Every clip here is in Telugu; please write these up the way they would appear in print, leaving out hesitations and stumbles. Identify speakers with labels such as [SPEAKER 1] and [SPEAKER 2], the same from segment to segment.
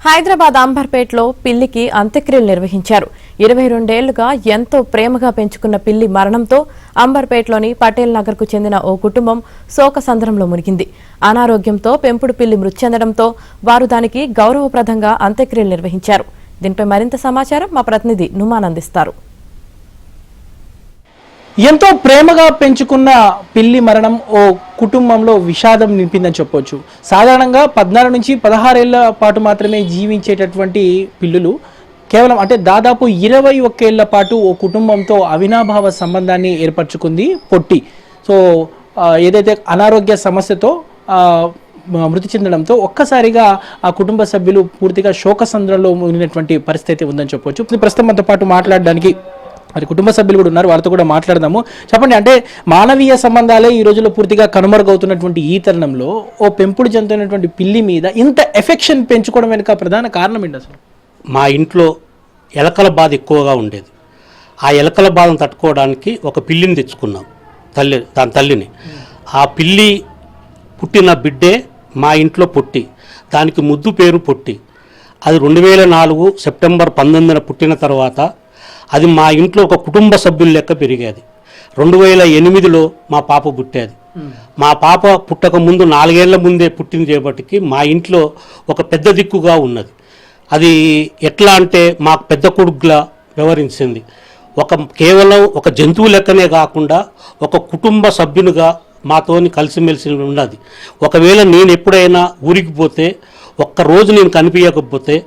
[SPEAKER 1] హైదరాబాద్ అంబర్పేటలో పిల్లికి అంత్యక్రియలు నిర్వహించారు. 22 ఏళ్లుగా ఎంతో ప్రేమగా పెంచుకున్న పిల్లి మరణంతో అంబర్పేటలోని పటేల్ నగర్ కు చెందిన ఓ కుటుంబం శోకసంద్రంలో మునిగింది. అనారోగ్యంతో పెంపుడు పిల్లి మృతి చెందడంతో వారు దానికి గౌరవప్రదంగా అంత్యక్రియలు నిర్వహించారు. దీనిపై మరింత సమాచారం మా ప్రతినిధి నుమాన్ అందిస్తారు.
[SPEAKER 2] ఎంతో ప్రేమగా పెంచుకున్న పిల్లి మరణం ఓ కుటుంబంలో విషాదం నింపిందని చెప్పొచ్చు. సాధారణంగా 14 నుంచి 16 ఏళ్ల పాటు మాత్రమే జీవించేటటువంటి పిల్లులు కేవలం దాదాపు 21 ఏళ్ల పాటు ఓ కుటుంబంతో అవినాభావ సంబంధాన్ని ఏర్పరచుకుంది పొట్టి. సో ఏదైతే అనారోగ్య సమస్యతో మృతి చెందడంతో ఒక్కసారిగా ఆ కుటుంబ సభ్యులు పూర్తిగా శోకసంద్రంలో మునిగినటువంటి పరిస్థితి ఉందని చెప్పొచ్చు. ప్రస్తుతం మనతో పాటు మాట్లాడడానికి మరి కుటుంబ సభ్యులు కూడా ఉన్నారు, వాళ్ళతో కూడా మాట్లాడదాము. చెప్పండి, మానవీయ సంబంధాలే ఈ రోజుల్లో పూర్తిగా కనుమరుగవుతున్నటువంటి ఈ తరుణంలో ఓ పెంపుడు జంతువునటువంటి పిల్లి మీద ఇంత ఎఫెక్షన్ పెంచుకోవడం వెనుక ప్రధాన కారణం ఏంటి అసలు?
[SPEAKER 3] మా ఇంట్లో ఎలకల బాధ ఎక్కువగా ఉండేది. ఆ ఎలకల బాధను తట్టుకోవడానికి ఒక పిల్లిని తెచ్చుకున్నాం, దాని తల్లిని. ఆ పిల్లి పుట్టిన బిడ్డే మా ఇంట్లో పొట్టి. దానికి ముద్దు పేరు పొట్టి. అది 2004 సెప్టెంబర్ 19న పుట్టిన తర్వాత అది మా ఇంట్లో ఒక కుటుంబ సభ్యుల లెక్క పెరిగేది. 2008లో మా పాప పుట్టేది. మా పాప పుట్టక ముందు 4 ఏళ్ల ముందే పుట్టింది చేపటికి మా ఇంట్లో ఒక పెద్ద దిక్కుగా ఉన్నది. అది ఎట్లా అంటే మాకు పెద్ద కొడుకులా వ్యవహరించింది. కేవలం ఒక జంతువు లెక్కనే కాకుండా ఒక కుటుంబ సభ్యునిగా మాతోని కలిసిమెలిసి ఉన్నది. ఒకవేళ నేను ఎప్పుడైనా ఊరికి పోతే ఒక్కరోజు నేను కనిపించకపోతే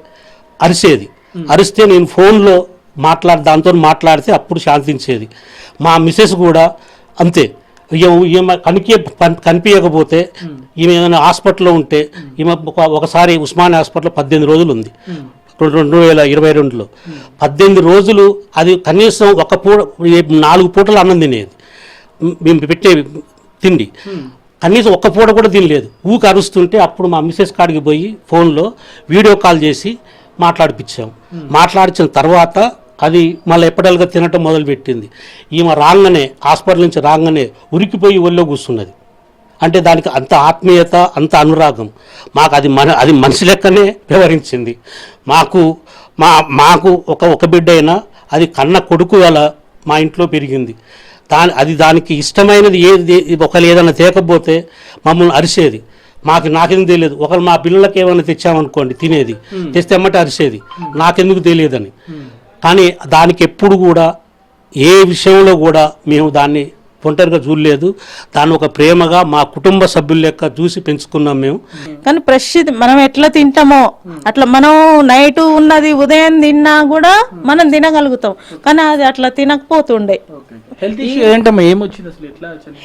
[SPEAKER 3] అరిస్తే నేను ఫోన్లో దాంతో మాట్లాడితే అప్పుడు శాంతించేది. మా మిసెస్ కూడా అంతే. కనిపించకపోతే ఈమె ఏదైనా హాస్పిటల్లో ఉంటే ఈమె ఒకసారి ఉస్మానియా హాస్పిటల్లో 18 రోజులు ఉంది 2022లో. 18 రోజులు అది కనీసం 4 పూటలు అన్నం తినేది. మేము పెట్టే తిండి కనీసం 1 పూట కూడా తినలేదు. ఊకి అరుస్తుంటే అప్పుడు మా మిసెస్ కాడికి పోయి ఫోన్లో వీడియో కాల్ చేసి మాట్లాడిపించాం. మాట్లాడించిన తర్వాత అది మళ్ళీ ఎప్పటిగా తినటం మొదలుపెట్టింది. ఈమె హాస్పిటల్ నుంచి రాగానే ఉరికిపోయి ఒళ్ళో కూర్చున్నది. దానికి అంత ఆత్మీయత, అంత అనురాగం. మాకు అది మనిషి లెక్కనే వ్యవహరించింది. మాకు ఒక బిడ్డ అయినా అది కన్న కొడుకు వల్ల మా ఇంట్లో పెరిగింది. దానికి ఇష్టమైనది ఒకరు ఏదైనా తేకపోతే మమ్మల్ని అరిసేది. నాకెందుకు తెలియదు. ఒకరు మా పిల్లలకి ఏమైనా తెచ్చామనుకోండి తినేది, తెస్తే ఎమ్మటే అరిసేది, నాకెందుకు తెలియదని. కానీ దానికి ఎప్పుడు కూడా ఏ విషయంలో కూడా మేము దాన్ని ఒంటరిగా చూడలేదు. దాన్ని ఒక ప్రేమగా మా కుటుంబ సభ్యుల లెక్క చూసి పెంచుకున్నాం మేము.
[SPEAKER 4] కానీ ఫ్రెష్ మనం ఎట్లా తింటామో అట్లా మనం నైట్ ఉన్నది ఉదయం తిన్నా కూడా మనం తినగలుగుతాం. కానీ అది అట్లా తినకపోతుండే.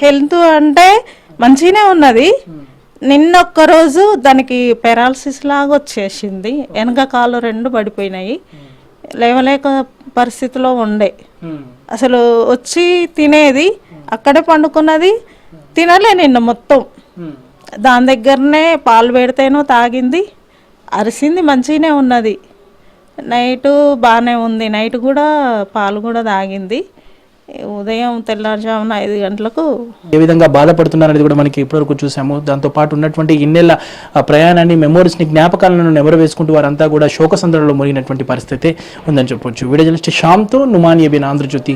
[SPEAKER 4] హెల్త్ అంటే మంచిగానే ఉన్నది. నిన్నొక్క రోజు దానికి పెరాలసిస్ లాగా వచ్చేసింది. వెనక కాళ్ళు 2 పడిపోయినాయి. లేవలేక పరిస్థితిలో ఉండే. అసలు వచ్చి తినేది, అక్కడే పండుకున్నది, తినలే నిన్న మొత్తం. దాని దగ్గరనే పాలు పెడితేనో తాగింది, అరిసింది, మంచిగానే ఉన్నది. నైటు బాగానే ఉంది. నైట్ కూడా పాలు కూడా తాగింది. ఉదయం తెల్లారుజామున 5 గంటలకు
[SPEAKER 2] ఏ విధంగా బాధపడుతున్నారనేది కూడా మనకి ఇప్పటివరకు చూసాము. దాంతోపాటు ఉన్నటువంటి ఇన్నేళ్ల ప్రయాణాన్ని, మెమోరీస్ని, జ్ఞాపకాలను నెమరు వేసుకుంటూ వారంతా కూడా శోకసంద్రంలో మునిగినటువంటి పరిస్థితి ఉందని చెప్పొచ్చు. వీడియో జర్నలిస్ట్ శ్యామ్తో నుమాన్ ఏబిన్, ఆంధ్రజ్యోతి.